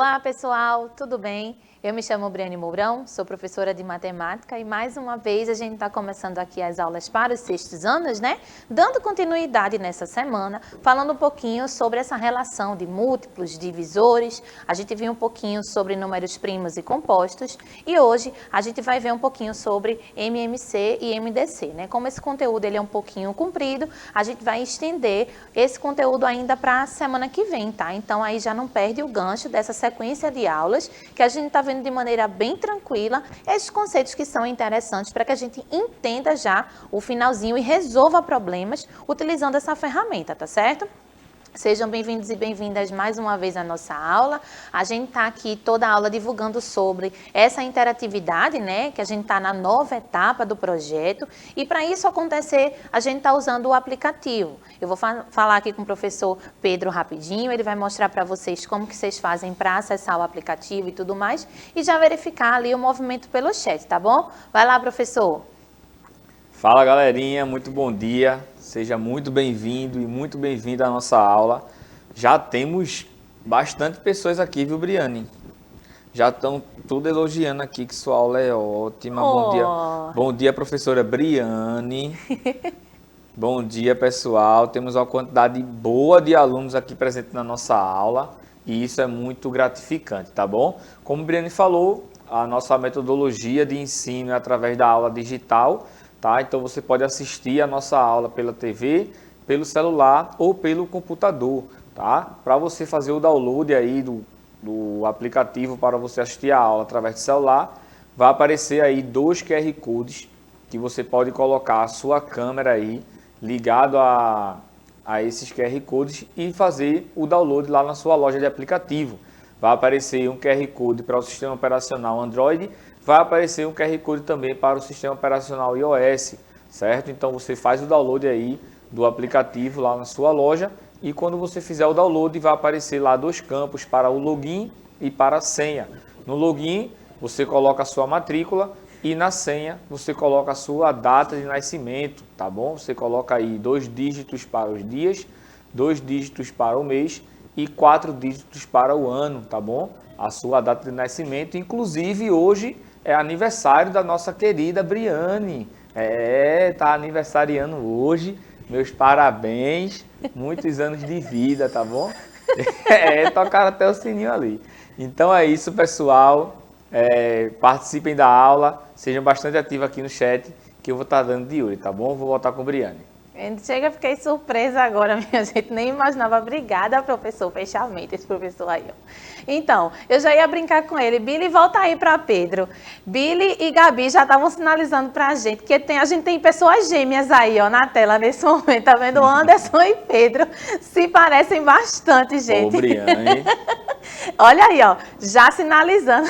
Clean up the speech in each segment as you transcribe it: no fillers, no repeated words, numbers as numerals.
Olá pessoal, tudo bem? Eu me chamo Briane Mourão, sou professora de matemática e mais uma vez a gente está começando aqui as aulas para os sextos anos, né? Dando continuidade nessa semana, falando um pouquinho sobre essa relação de múltiplos, divisores, a gente viu um pouquinho sobre números primos e compostos e hoje a gente vai ver um pouquinho sobre MMC e MDC, né? Como esse conteúdo ele é um pouquinho comprido, a gente vai estender esse conteúdo ainda para a semana que vem, tá? Então aí já não perde o gancho dessa sequência de aulas que a gente está vendo de maneira bem tranquila esses conceitos que são interessantes para que a gente entenda já o finalzinho e resolva problemas utilizando essa ferramenta, tá certo? Sejam bem-vindos e bem-vindas mais uma vez à nossa aula. A gente está aqui toda a aula divulgando sobre essa interatividade, né? Que a gente está na nova etapa do projeto. E para isso acontecer, a gente está usando o aplicativo. Eu vou falar aqui com o professor Pedro rapidinho. Ele vai mostrar para vocês como que vocês fazem para acessar o aplicativo e tudo mais. E já verificar ali o movimento pelo chat, tá bom? Vai lá, professor. Fala, galerinha. Muito bom dia. Seja muito bem-vindo e muito bem-vinda à nossa aula. Já temos bastante pessoas aqui, viu, Briane? Já estão tudo elogiando aqui que sua aula é ótima. Bom dia. Bom dia, professora Briane. Bom dia, pessoal. Temos uma quantidade boa de alunos aqui presentes na nossa aula e isso é muito gratificante, tá bom? Como a Briane falou, a nossa metodologia de ensino é através da aula digital. Tá? Então você pode assistir a nossa aula pela TV, pelo celular ou pelo computador. Tá? Para você fazer o download aí do aplicativo para você assistir a aula através do celular, vai aparecer aí 2 QR Codes que você pode colocar a sua câmera aí ligado a esses QR Codes e fazer o download lá na sua loja de aplicativo. Vai aparecer um QR Code para o sistema operacional Android, vai aparecer um QR Code também para o sistema operacional iOS, certo? Então você faz o download aí do aplicativo lá na sua loja e quando você fizer o download vai aparecer lá 2 campos para o login e para a senha. No login você coloca a sua matrícula e na senha você coloca a sua data de nascimento, tá bom? Você coloca aí 2 dígitos para os dias, 2 dígitos para o mês e 4 dígitos para o ano, tá bom? A sua data de nascimento, inclusive hoje é aniversário da nossa querida Briane. Tá aniversariando hoje. Meus parabéns, muitos anos de vida, tá bom? Tocaram até o sininho ali. Então é isso, pessoal. Participem da aula, sejam bastante ativos aqui no chat, que eu vou estar dando de olho, tá bom? Vou voltar com a Briane. Chega, fiquei surpresa agora, minha gente, nem imaginava. Obrigada, professor, fechamento, esse professor aí, ó. Então, eu já ia brincar com ele. Billy, volta aí para Pedro. Billy e Gabi já estavam sinalizando para a gente, que a gente tem pessoas gêmeas aí, ó, na tela nesse momento, tá vendo? Anderson e Pedro se parecem bastante, gente. Ô, Briane. Olha aí, ó, já sinalizando.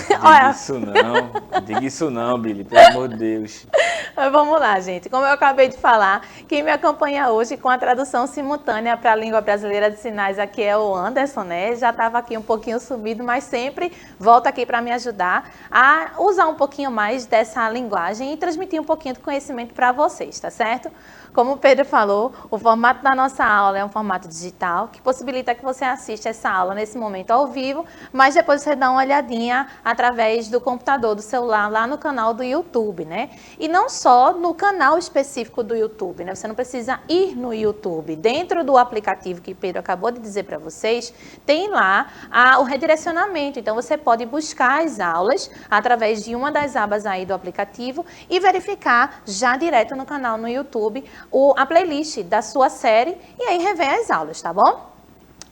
Diga isso não, Billy, pelo amor de Deus. Mas vamos lá, gente. Como eu acabei de falar, quem me acompanha hoje com a tradução simultânea para a língua brasileira de sinais aqui é o Anderson, né? Já estava aqui um pouquinho sumido, mas sempre volta aqui para me ajudar a usar um pouquinho mais dessa linguagem e transmitir um pouquinho de conhecimento para vocês, tá certo? Como o Pedro falou, o formato da nossa aula é um formato digital que possibilita que você assista essa aula nesse momento ao vivo, mas depois você dá uma olhadinha através do computador, do celular, lá no canal do YouTube, né? E não só no canal específico do YouTube, né? Você não precisa ir no YouTube. Dentro do aplicativo que Pedro acabou de dizer para vocês, tem lá o redirecionamento. Então, você pode buscar as aulas através de uma das abas aí do aplicativo e verificar já direto no canal no YouTube a playlist da sua série e aí rever as aulas, tá bom?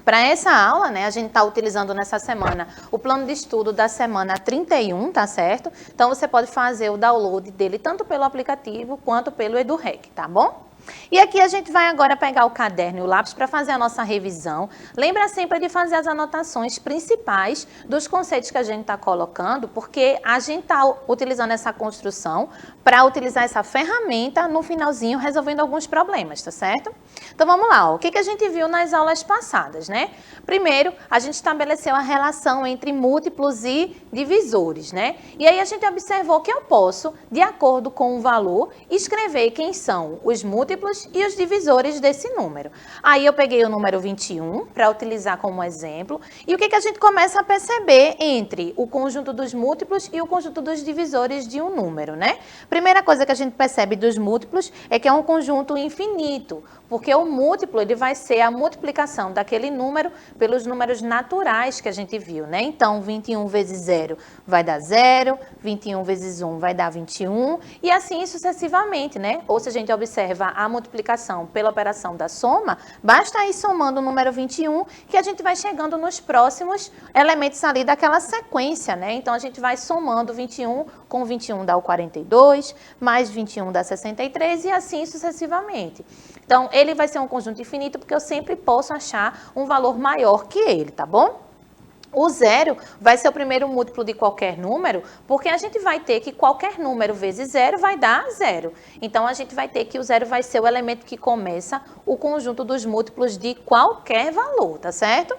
Para essa aula, né, a gente está utilizando nessa semana o plano de estudo da semana 31, tá certo? Então, você pode fazer o download dele tanto pelo aplicativo quanto pelo EduRec, tá bom? E aqui a gente vai agora pegar o caderno e o lápis para fazer a nossa revisão. Lembra sempre de fazer as anotações principais dos conceitos que a gente está colocando, porque a gente está utilizando essa construção para utilizar essa ferramenta no finalzinho, resolvendo alguns problemas, tá certo? Então vamos lá, ó. O que a gente viu nas aulas passadas, né? Primeiro, a gente estabeleceu a relação entre múltiplos e divisores, né? E aí a gente observou que eu posso, de acordo com o valor, escrever quem são os múltiplos múltiplos e os divisores desse número. Aí eu peguei o número 21 para utilizar como exemplo. E o que a gente começa a perceber entre o conjunto dos múltiplos e o conjunto dos divisores de um número, né? Primeira coisa que a gente percebe dos múltiplos é que é um conjunto infinito, porque o múltiplo ele vai ser a multiplicação daquele número pelos números naturais que a gente viu, né? Então, 21 vezes 0 vai dar 0, 21 vezes 1 vai dar 21 e assim sucessivamente, né? Ou se a gente observa a multiplicação pela operação da soma, basta ir somando o número 21 que a gente vai chegando nos próximos elementos ali daquela sequência, né? Então, a gente vai somando 21 com 21 dá o 42, mais 21 dá 63 e assim sucessivamente. Então, ele vai ser um conjunto infinito porque eu sempre posso achar um valor maior que ele, tá bom? O zero vai ser o primeiro múltiplo de qualquer número, porque a gente vai ter que qualquer número vezes zero vai dar zero. Então, a gente vai ter que o zero vai ser o elemento que começa o conjunto dos múltiplos de qualquer valor, tá certo?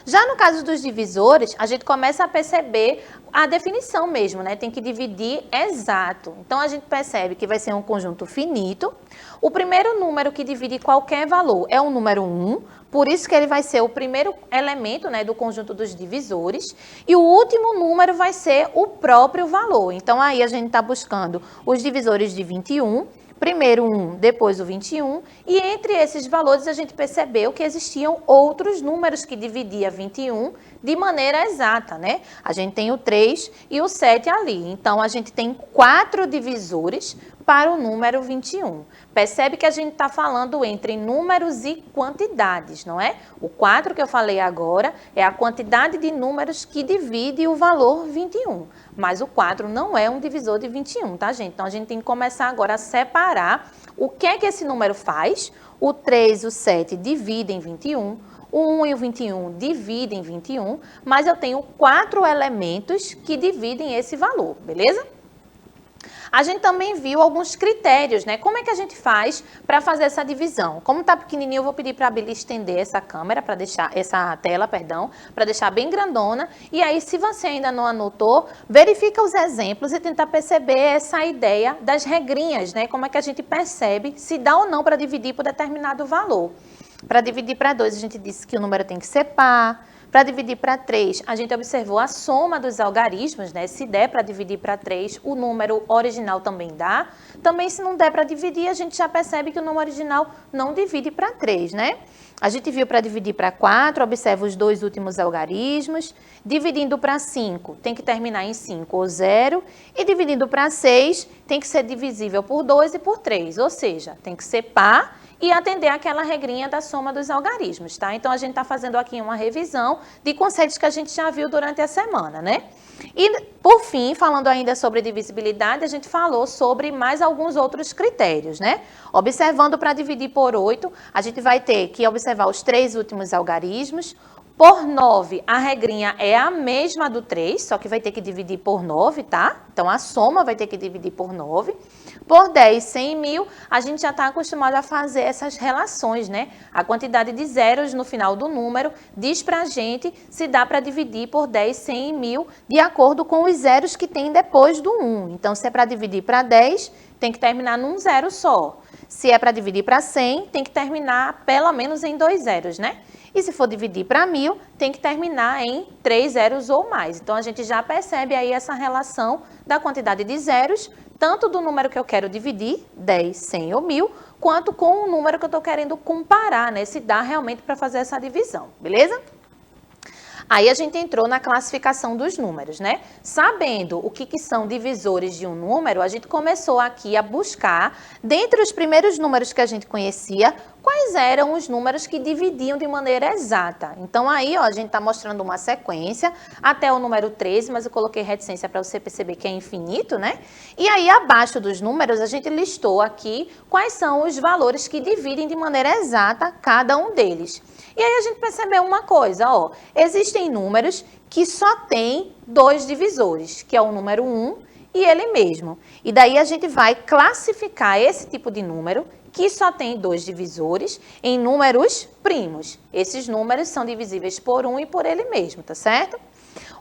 Já no caso dos divisores, a gente começa a perceber a definição mesmo, né? Tem que dividir exato. Então, a gente percebe que vai ser um conjunto finito. O primeiro número que divide qualquer valor é o número 1, por isso que ele vai ser o primeiro elemento, né, do conjunto dos divisores. E o último número vai ser o próprio valor. Então, aí a gente está buscando os divisores de 21, primeiro 1, depois o 21, e entre esses valores a gente percebeu que existiam outros números que dividiam 21 de maneira exata, né? A gente tem o 3 e o 7 ali, então a gente tem 4 divisores para o número 21. Percebe que a gente está falando entre números e quantidades, não é? O 4 que eu falei agora é a quantidade de números que divide o valor 21. Mas o 4 não é um divisor de 21, tá, gente? Então, a gente tem que começar agora a separar o que é que esse número faz. O 3 e o 7 dividem 21, o 1 e o 21 dividem 21, mas eu tenho 4 elementos que dividem esse valor, beleza? A gente também viu alguns critérios, né? Como é que a gente faz para fazer essa divisão? Como está pequenininho, eu vou pedir para a Bíblia estender essa câmera, para deixar essa tela, perdão, para deixar bem grandona. E aí, se você ainda não anotou, verifica os exemplos e tenta perceber essa ideia das regrinhas, né? Como é que a gente percebe se dá ou não para dividir por determinado valor. Para dividir para 2, a gente disse que o número tem que ser par. Para dividir para 3, a gente observou a soma dos algarismos, né? Se der para dividir para 3, o número original também dá. Também, se não der para dividir, a gente já percebe que o número original não divide para 3, né? A gente viu para dividir para 4, observa os 2 últimos algarismos. Dividindo para 5, tem que terminar em 5 ou 0. E dividindo para 6, tem que ser divisível por 2 e por 3, ou seja, tem que ser par e atender aquela regrinha da soma dos algarismos, tá? Então, a gente está fazendo aqui uma revisão de conceitos que a gente já viu durante a semana, né? E, por fim, falando ainda sobre divisibilidade, a gente falou sobre mais alguns outros critérios, né? Observando para dividir por 8, a gente vai ter que observar os 3 últimos algarismos. Por 9, a regrinha é a mesma do 3, só que vai ter que dividir por 9, tá? Então, a soma vai ter que dividir por 9. Por 10, 100 e 1000, a gente já está acostumado a fazer essas relações, né? A quantidade de zeros no final do número diz para a gente se dá para dividir por 10, 100 e 1000 de acordo com os zeros que tem depois do 1. Então, se é para dividir para 10, tem que terminar num zero só. Se é para dividir para 100, tem que terminar pelo menos em 2 zeros, né? E se for dividir para 1000, tem que terminar em 3 zeros ou mais. Então, a gente já percebe aí essa relação da quantidade de zeros, tanto do número que eu quero dividir, 10, 100 ou 1000, quanto com o número que eu estou querendo comparar, né? Se dá realmente para fazer essa divisão, beleza? Aí a gente entrou na classificação dos números, né? Sabendo o que são divisores de um número, a gente começou aqui a buscar, dentre os primeiros números que a gente conhecia, quais eram os números que dividiam de maneira exata. Então, aí, ó, a gente está mostrando uma sequência até o número 13, mas eu coloquei reticência para você perceber que é infinito, né? E aí, abaixo dos números, a gente listou aqui quais são os valores que dividem de maneira exata cada um deles. E aí, a gente percebeu uma coisa, ó, existem números que só têm 2 divisores, que é o número 1 e ele mesmo. E daí, a gente vai classificar esse tipo de número que só tem 2 divisores em números primos. Esses números são divisíveis por 1 e por ele mesmo, tá certo?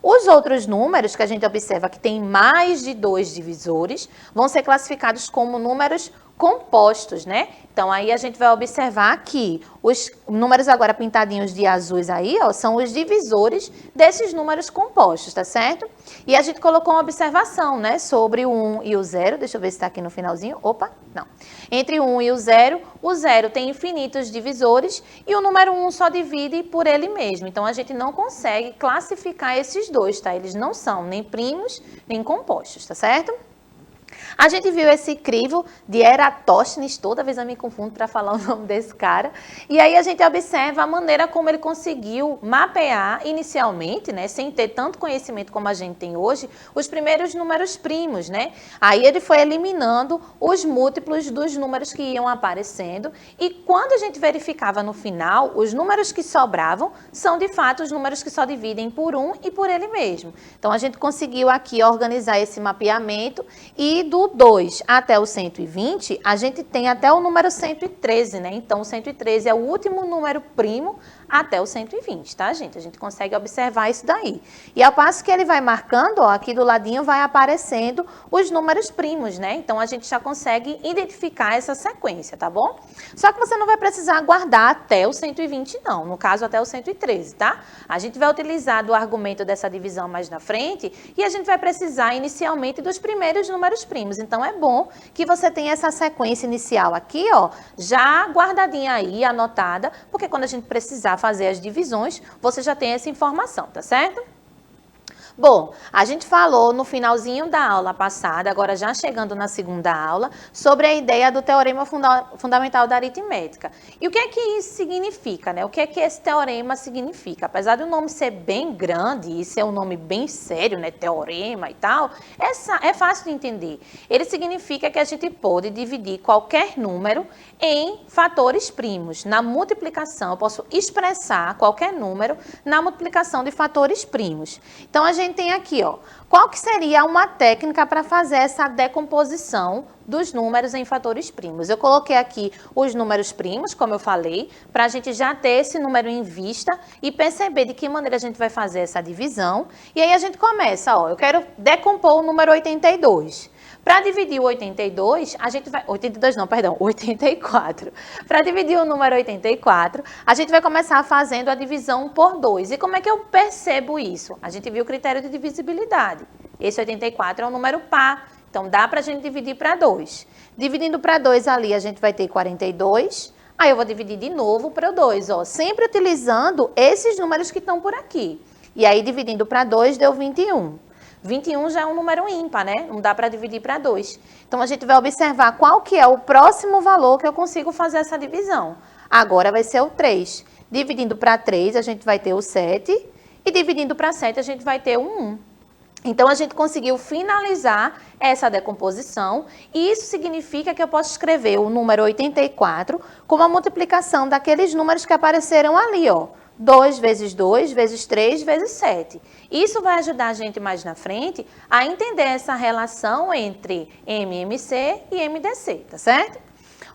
Os outros números que a gente observa que tem mais de 2 divisores vão ser classificados como números compostos, né? Então, aí a gente vai observar que os números agora pintadinhos de azuis aí, ó, são os divisores desses números compostos, tá certo? E a gente colocou uma observação, né, sobre o 1 e o 0. Deixa eu ver se está aqui no finalzinho. Opa, não. Entre o 1 e o 0 tem infinitos divisores e o número 1 só divide por ele mesmo. Então, a gente não consegue classificar esses dois, tá? Eles não são nem primos, nem compostos, tá certo? A gente viu esse crivo de Eratóstenes, toda vez eu me confundo para falar o nome desse cara, e aí a gente observa a maneira como ele conseguiu mapear inicialmente, né, sem ter tanto conhecimento como a gente tem hoje, os primeiros números primos, né? Aí ele foi eliminando os múltiplos dos números que iam aparecendo, e quando a gente verificava no final, os números que sobravam são de fato os números que só dividem por 1 e por ele mesmo. Então a gente conseguiu aqui organizar esse mapeamento e do 2 até o 120, a gente tem até o número 113, né? Então, o 113 é o último número primo até o 120, tá, gente? A gente consegue observar isso daí. E ao passo que ele vai marcando, ó, aqui do ladinho vai aparecendo os números primos, né? Então, a gente já consegue identificar essa sequência, tá bom? Só que você não vai precisar guardar até o 120, não. No caso, até o 113, tá? A gente vai utilizar do argumento dessa divisão mais na frente e a gente vai precisar inicialmente dos primeiros números primos. Então, é bom que você tenha essa sequência inicial aqui, ó, já guardadinha aí, anotada, porque quando a gente precisar fazer as divisões, você já tem essa informação, tá certo? Bom, a gente falou no finalzinho da aula passada, agora já chegando na segunda aula, sobre a ideia do teorema fundamental da aritmética. E o que é que isso significa, né? O que é que esse teorema significa? Apesar do nome ser bem grande e ser um nome bem sério, né? Teorema e tal, é fácil de entender. Ele significa que a gente pode dividir qualquer número em fatores primos. Na multiplicação, eu posso expressar qualquer número na multiplicação de fatores primos. Então, a gente tem aqui, ó, qual que seria uma técnica para fazer essa decomposição dos números em fatores primos? Eu coloquei aqui os números primos, como eu falei, para a gente já ter esse número em vista e perceber de que maneira a gente vai fazer essa divisão. E aí a gente começa, ó, eu quero decompor o número 82. Para dividir o 82, a gente vai... 82 não, perdão, 84. Para dividir o número 84, a gente vai começar fazendo a divisão por 2. E como é que eu percebo isso? A gente viu o critério de divisibilidade. Esse 84 é um número par, então dá para a gente dividir para 2. Dividindo para 2 ali, a gente vai ter 42. Aí eu vou dividir de novo para 2, ó, sempre utilizando esses números que estão por aqui. E aí, dividindo para 2, deu 21. 21 já é um número ímpar, né? Não dá para dividir para 2. Então, a gente vai observar qual que é o próximo valor que eu consigo fazer essa divisão. Agora vai ser o 3. Dividindo para 3, a gente vai ter o 7. E dividindo para 7, a gente vai ter o 1. Então, a gente conseguiu finalizar essa decomposição. E isso significa que eu posso escrever o número 84 como a multiplicação daqueles números que apareceram ali, ó. 2 vezes 2, vezes 3, vezes 7. Isso vai ajudar a gente mais na frente a entender essa relação entre MMC e MDC, tá certo?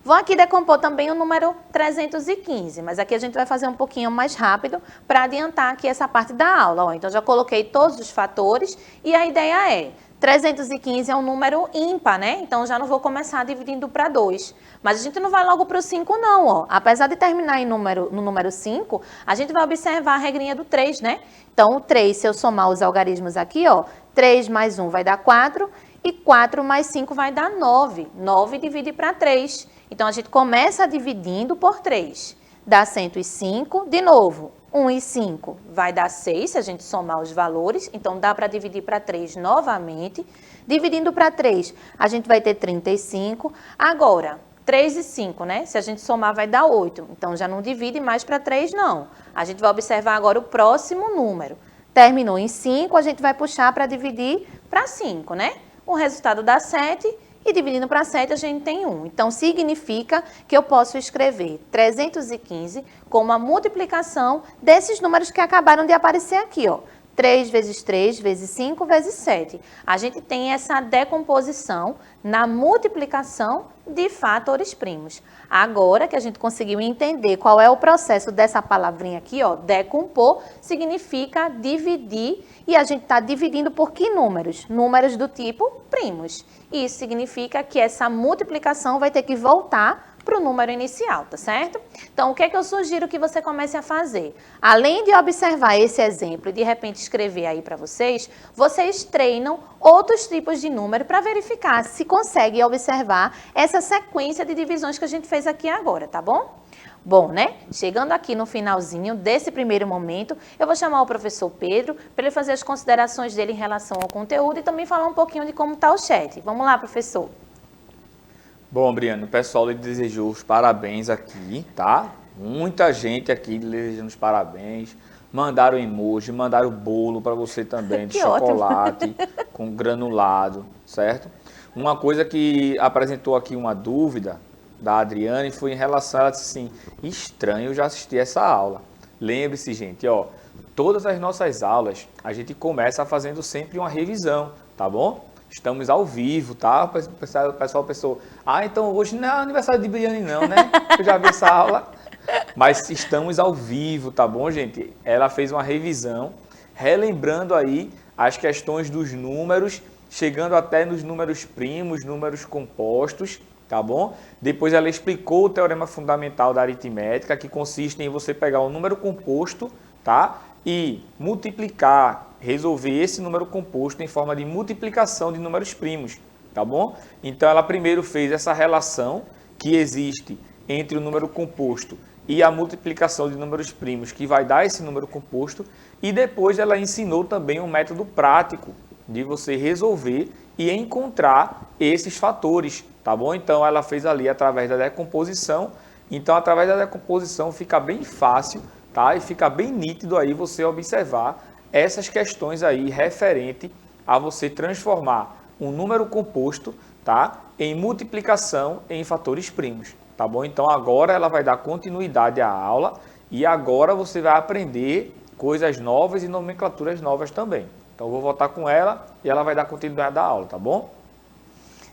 Vou aqui decompor também o número 315, mas aqui a gente vai fazer um pouquinho mais rápido para adiantar aqui essa parte da aula. Ó, então, já coloquei todos os fatores e a ideia é... 315 é um número ímpar, né? Então, já não vou começar dividindo para 2. Mas a gente não vai logo para o 5, não, ó. Apesar de terminar no número 5, a gente vai observar a regrinha do 3, né? Então, o 3, se eu somar os algarismos aqui, ó, 3 mais 1 vai dar 4 e 4 mais 5 vai dar 9. 9 divide para 3. Então, a gente começa dividindo por 3. Dá 105, de novo. 1 e 5 vai dar 6, se a gente somar os valores. Então, dá para dividir para 3 novamente. Dividindo para 3, a gente vai ter 35. Agora, 3 e 5, né? Se a gente somar, vai dar 8. Então, já não divide mais para 3, não. A gente vai observar agora o próximo número. Terminou em 5, a gente vai puxar para dividir para 5, né? O resultado dá 7. E dividindo para 7, a gente tem 1. Então, significa que eu posso escrever 315 como a multiplicação desses números que acabaram de aparecer aqui, ó. 3 vezes 3 vezes 5 vezes 7. A gente tem essa decomposição na multiplicação de fatores primos. Agora que a gente conseguiu entender qual é o processo dessa palavrinha aqui, ó, decompor, significa dividir, e a gente está dividindo por que números? Números do tipo primos. Isso significa que essa multiplicação vai ter que voltar para o número inicial, tá certo? Então, o que é que eu sugiro que você comece a fazer? Além de observar esse exemplo e de repente escrever aí para vocês, vocês treinam outros tipos de número para verificar se consegue observar essa sequência de divisões que a gente fez aqui agora, tá bom? Bom, né? Chegando aqui no finalzinho desse primeiro momento, eu vou chamar o professor Pedro para ele fazer as considerações dele em relação ao conteúdo e também falar um pouquinho de como está o chat. Vamos lá, professor. Bom, Briana, o pessoal lhe desejou os parabéns aqui, tá? Muita gente aqui lhe desejando os parabéns. Mandaram emoji, mandaram bolo para você também, de chocolate, com granulado, certo? Uma coisa que apresentou aqui uma dúvida da Adriane foi em relação, ela disse assim, estranho, eu já assisti essa aula. Lembre-se, gente, ó, todas as nossas aulas, a gente começa fazendo sempre uma revisão, tá bom? Estamos ao vivo, tá? O pessoal pensou, então hoje não é aniversário de Briane não, né? Eu já vi essa aula. Mas estamos ao vivo, tá bom, gente? Ela fez uma revisão, relembrando aí as questões dos números, chegando até nos números primos, números compostos, tá bom? Depois ela explicou o teorema fundamental da aritmética, que consiste em você pegar um número composto, tá? E multiplicar, resolver esse número composto em forma de multiplicação de números primos, tá bom? Então ela primeiro fez essa relação que existe entre o número composto e a multiplicação de números primos, que vai dar esse número composto, e depois ela ensinou também um método prático de você resolver e encontrar esses fatores, tá bom? Então ela fez ali através da decomposição, então através da decomposição fica bem fácil, tá? E fica bem nítido aí você observar essas questões aí referente a você transformar um número composto, tá? Em multiplicação em fatores primos, tá bom? Então agora ela vai dar continuidade à aula e agora você vai aprender coisas novas e nomenclaturas novas também. Então eu vou voltar com ela e ela vai dar continuidade à aula, tá bom?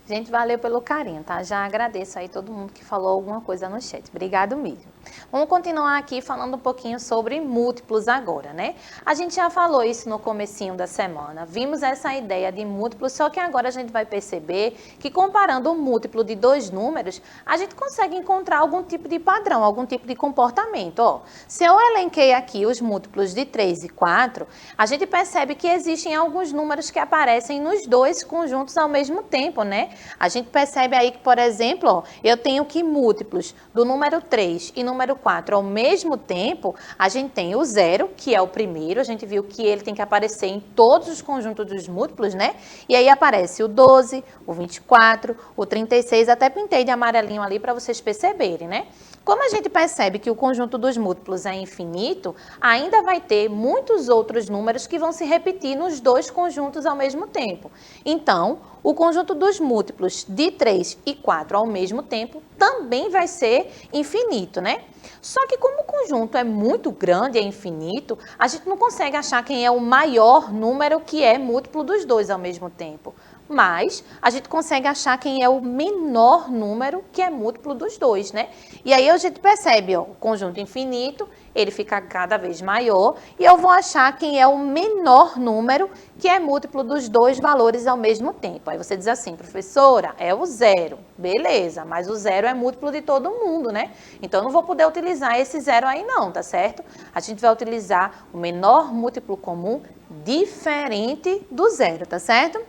Gente, valeu pelo carinho, tá? Já agradeço aí todo mundo que falou alguma coisa no chat. Obrigado mesmo. Vamos continuar aqui falando um pouquinho sobre múltiplos agora, né? A gente já falou isso no comecinho da semana. Vimos essa ideia de múltiplos, só que agora a gente vai perceber que comparando o múltiplo de dois números, a gente consegue encontrar algum tipo de padrão, algum tipo de comportamento. Ó, se eu elenquei aqui os múltiplos de 3 e 4, a gente percebe que existem alguns números que aparecem nos dois conjuntos ao mesmo tempo, né? A gente percebe aí que, por exemplo, ó, eu tenho que múltiplos do número 3 e número 4 ao mesmo tempo, a gente tem o 0, que é o primeiro, a gente viu que ele tem que aparecer em todos os conjuntos dos múltiplos, né? E aí aparece o 12, o 24, o 36, até pintei de amarelinho ali para vocês perceberem, né? Como a gente percebe que o conjunto dos múltiplos é infinito, ainda vai ter muitos outros números que vão se repetir nos dois conjuntos ao mesmo tempo. Então, o conjunto dos múltiplos de 3 e 4 ao mesmo tempo também vai ser infinito, né? Só que como o conjunto é muito grande, é infinito, a gente não consegue achar quem é o maior número que é múltiplo dos dois ao mesmo tempo. Mas a gente consegue achar quem é o menor número que é múltiplo dos dois, né? E aí a gente percebe, ó, o conjunto infinito, ele fica cada vez maior, e eu vou achar quem é o menor número que é múltiplo dos dois valores ao mesmo tempo. Aí você diz assim, professora, é o 0. Beleza, mas o 0 é múltiplo de todo mundo, né? Então eu não vou poder utilizar esse 0 aí não, tá certo? A gente vai utilizar o menor múltiplo comum diferente do 0, tá certo?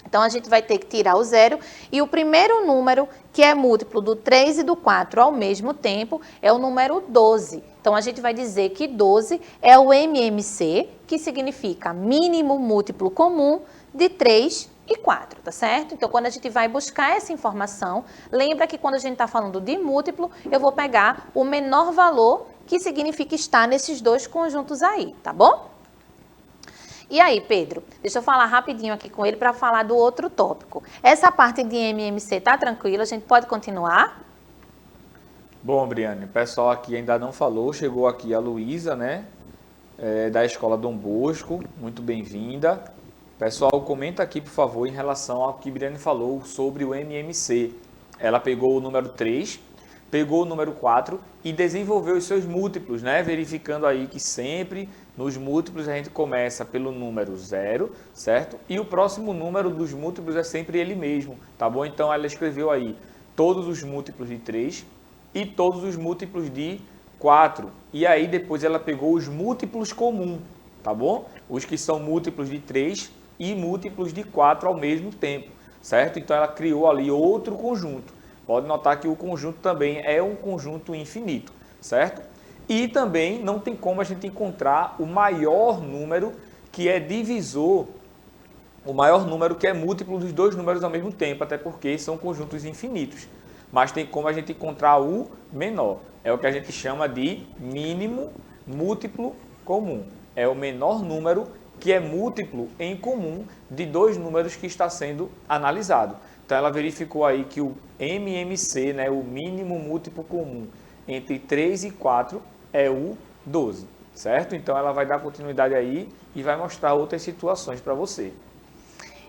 Então, a gente vai ter que tirar o 0 e o primeiro número, que é múltiplo do 3 e do 4 ao mesmo tempo, é o número 12. Então, a gente vai dizer que 12 é o MMC, que significa mínimo múltiplo comum de 3 e 4, tá certo? Então, quando a gente vai buscar essa informação, lembra que quando a gente está falando de múltiplo, eu vou pegar o menor valor, que significa estar nesses dois conjuntos aí, tá bom? E aí, Pedro, deixa eu falar rapidinho aqui com ele para falar do outro tópico. Essa parte de MMC tá tranquila? A gente pode continuar? Bom, Briane, o pessoal aqui ainda não falou, chegou aqui a Luísa, né? da Escola Dom Bosco, muito bem-vinda. Pessoal, comenta aqui, por favor, em relação ao que Briane falou sobre o MMC. Ela pegou o número 3, pegou o número 4 e desenvolveu os seus múltiplos, né? Verificando aí que sempre nos múltiplos a gente começa pelo número 0, certo? E o próximo número dos múltiplos é sempre ele mesmo, tá bom? Então ela escreveu aí todos os múltiplos de 3 e todos os múltiplos de 4. E aí depois ela pegou os múltiplos comuns, tá bom? Os que são múltiplos de 3 e múltiplos de 4 ao mesmo tempo, certo? Então ela criou ali outro conjunto. Pode notar que o conjunto também é um conjunto infinito, certo? E também não tem como a gente encontrar o maior número que é divisor, o maior número que é múltiplo dos dois números ao mesmo tempo, até porque são conjuntos infinitos. Mas tem como a gente encontrar o menor. É o que a gente chama de mínimo múltiplo comum. É o menor número que é múltiplo em comum de dois números que está sendo analisado. Então ela verificou aí que o MMC, né, o mínimo múltiplo comum entre 3 e 4 é o 12, certo? Então ela vai dar continuidade aí e vai mostrar outras situações para você.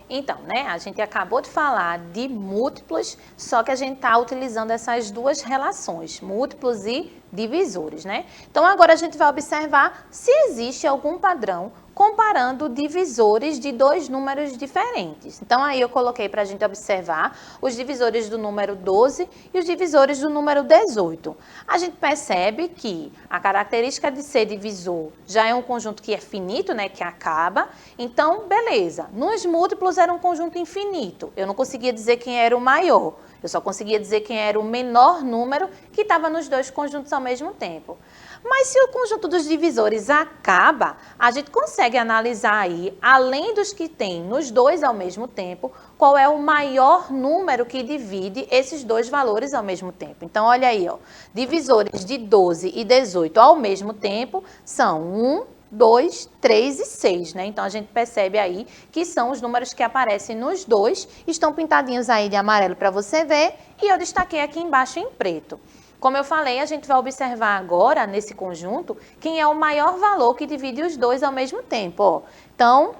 Então, né, a gente acabou de falar de múltiplos, só que a gente está utilizando essas duas relações, múltiplos e divisores, né? Então, agora a gente vai observar se existe algum padrão comparando divisores de dois números diferentes. Então, aí eu coloquei para a gente observar os divisores do número 12 e os divisores do número 18. A gente percebe que a característica de ser divisor já é um conjunto que é finito, né, que acaba. Então, beleza. Nos múltiplos era um conjunto infinito. Eu não conseguia dizer quem era o maior. Eu só conseguia dizer quem era o menor número que estava nos dois conjuntos ao mesmo tempo. Mas se o conjunto dos divisores acaba, a gente consegue analisar aí, além dos que tem nos dois ao mesmo tempo, qual é o maior número que divide esses dois valores ao mesmo tempo. Então, olha aí, ó, divisores de 12 e 18 ao mesmo tempo são 1, 2, 3 e 6, né? Então, a gente percebe aí que são os números que aparecem nos dois, estão pintadinhos aí de amarelo para você ver, e eu destaquei aqui embaixo em preto. Como eu falei, a gente vai observar agora, nesse conjunto, quem é o maior valor que divide os dois ao mesmo tempo, ó. Então,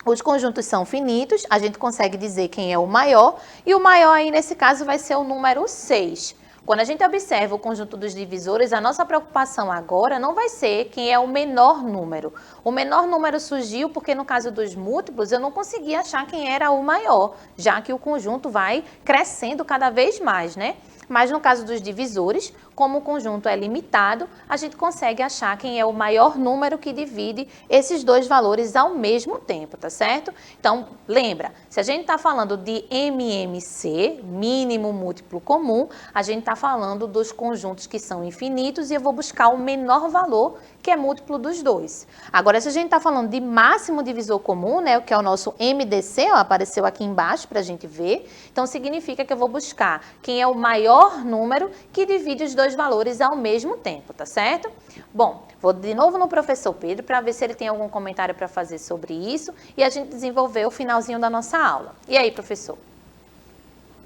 os conjuntos são finitos, a gente consegue dizer quem é o maior, e o maior aí, nesse caso, vai ser o número 6. Quando a gente observa o conjunto dos divisores, a nossa preocupação agora não vai ser quem é o menor número. O menor número surgiu porque, no caso dos múltiplos, eu não conseguia achar quem era o maior, já que o conjunto vai crescendo cada vez mais, né? Mas no caso dos divisores, como o conjunto é limitado, a gente consegue achar quem é o maior número que divide esses dois valores ao mesmo tempo, tá certo? Então, lembra, se a gente está falando de MMC, mínimo múltiplo comum, a gente está falando dos conjuntos que são infinitos e eu vou buscar o menor valor, que é múltiplo dos dois. Agora, se a gente está falando de máximo divisor comum, né, o que é o nosso MDC, ó, apareceu aqui embaixo para a gente ver, então significa que eu vou buscar quem é o maior número que divide os dois valores ao mesmo tempo, tá certo? Bom, vou de novo no professor Pedro para ver se ele tem algum comentário para fazer sobre isso e a gente desenvolver o finalzinho da nossa aula. E aí, professor?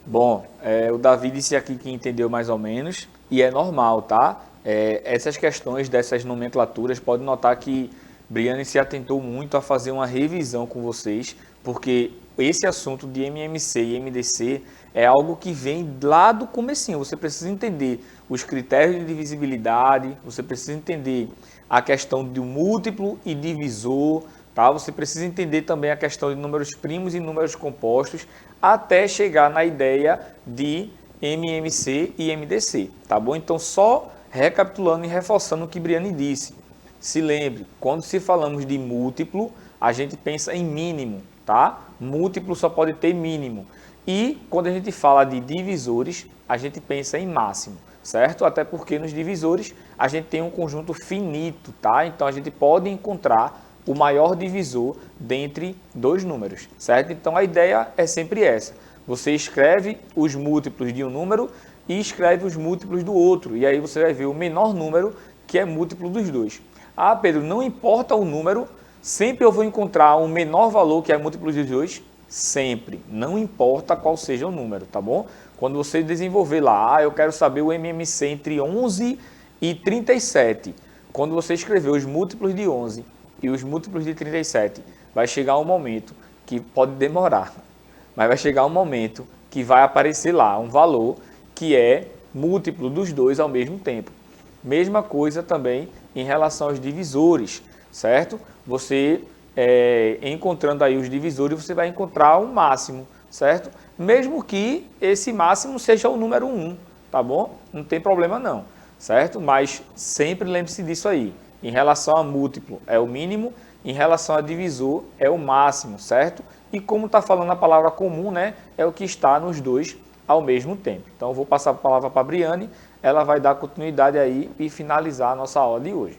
Bom, o Davi disse aqui que entendeu mais ou menos e é normal, tá? Essas questões dessas nomenclaturas, pode notar que Briane se atentou muito a fazer uma revisão com vocês, porque esse assunto de MMC e MDC é algo que vem lá do comecinho. Você precisa entender os critérios de divisibilidade, você precisa entender a questão do múltiplo e divisor, tá? Você precisa entender também a questão de números primos e números compostos, até chegar na ideia de MMC e MDC, tá bom? Então, só recapitulando e reforçando o que Briane disse. Se lembre, quando se falamos de múltiplo, a gente pensa em mínimo, tá? Múltiplo só pode ter mínimo. E quando a gente fala de divisores, a gente pensa em máximo, certo? Até porque nos divisores a gente tem um conjunto finito, tá? Então a gente pode encontrar o maior divisor dentre dois números, certo? Então a ideia é sempre essa. Você escreve os múltiplos de um número e escreve os múltiplos do outro. E aí você vai ver o menor número que é múltiplo dos dois. Ah, Pedro, não importa o número, sempre eu vou encontrar um menor valor que é múltiplo dos dois? Sempre. Não importa qual seja o número, tá bom? Quando você desenvolver lá, eu quero saber o MMC entre 11 e 37. quando você escrever os múltiplos de 11 e os múltiplos de 37, vai chegar um momento que pode demorar, mas vai chegar um momento que vai aparecer lá um valor que é múltiplo dos dois ao mesmo tempo. Mesma coisa também em relação aos divisores, certo? Você encontrando aí os divisores, você vai encontrar um máximo, certo? Mesmo que esse máximo seja o número 1, tá bom? Não tem problema não, certo? Mas sempre lembre-se disso aí. Em relação a múltiplo é o mínimo, em relação a divisor é o máximo, certo? E como está falando a palavra comum, né? É o que está nos dois ao mesmo tempo. Então eu vou passar a palavra para a Briane, ela vai dar continuidade aí e finalizar a nossa aula de hoje.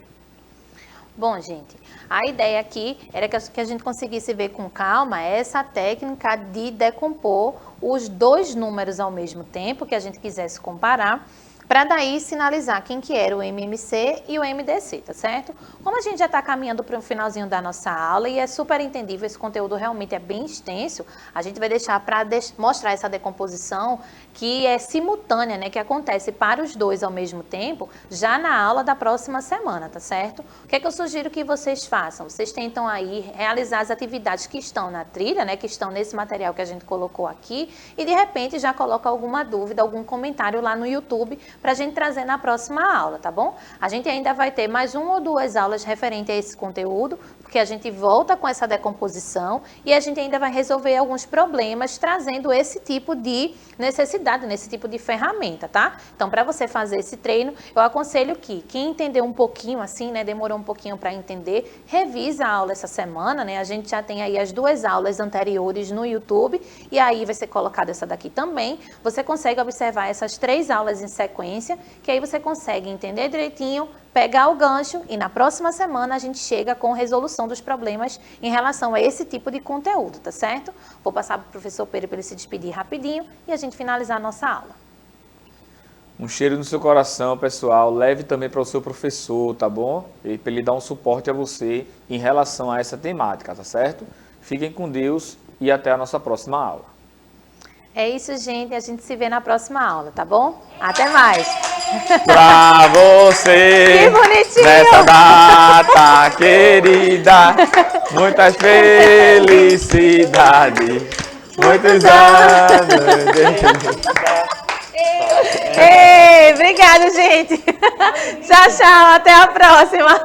Bom, gente, a ideia aqui era que a gente conseguisse ver com calma essa técnica de decompor os dois números ao mesmo tempo, que a gente quisesse comparar, para daí sinalizar quem que era o MMC e o MDC, tá certo? Como a gente já está caminhando para o finalzinho da nossa aula e é super entendível, esse conteúdo realmente é bem extenso, a gente vai deixar para mostrar essa decomposição que é simultânea, né, que acontece para os dois ao mesmo tempo, já na aula da próxima semana, tá certo? O que é que eu sugiro que vocês façam? Vocês tentam aí realizar as atividades que estão na trilha, né, que estão nesse material que a gente colocou aqui e de repente já coloca alguma dúvida, algum comentário lá no YouTube para a gente trazer na próxima aula, tá bom? A gente ainda vai ter mais 1 ou 2 aulas referente a esse conteúdo, porque a gente volta com essa decomposição e a gente ainda vai resolver alguns problemas trazendo esse tipo de necessidade, nesse tipo de ferramenta, tá? Então, para você fazer esse treino, eu aconselho que quem entendeu um pouquinho assim, né, demorou um pouquinho para entender, revisa a aula essa semana, né? A gente já tem aí as 2 aulas anteriores no YouTube e aí vai ser colocada essa daqui também. Você consegue observar essas 3 aulas em sequência, que aí você consegue entender direitinho, pegar o gancho e na próxima semana a gente chega com resolução dos problemas em relação a esse tipo de conteúdo, tá certo? Vou passar para o professor Pedro para ele se despedir rapidinho e a gente finalizar a nossa aula. Um cheiro no seu coração, pessoal. Leve também para o seu professor, tá bom? Para ele dar um suporte a você em relação a essa temática, tá certo? Fiquem com Deus e até a nossa próxima aula. É isso, gente. A gente se vê na próxima aula, tá bom? Até mais! Pra você, que bonitinho! Nessa data querida, muitas felicidades, muitos anos de Ei, obrigada, gente! Tchau, tchau, até a próxima!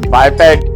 Vai pegar.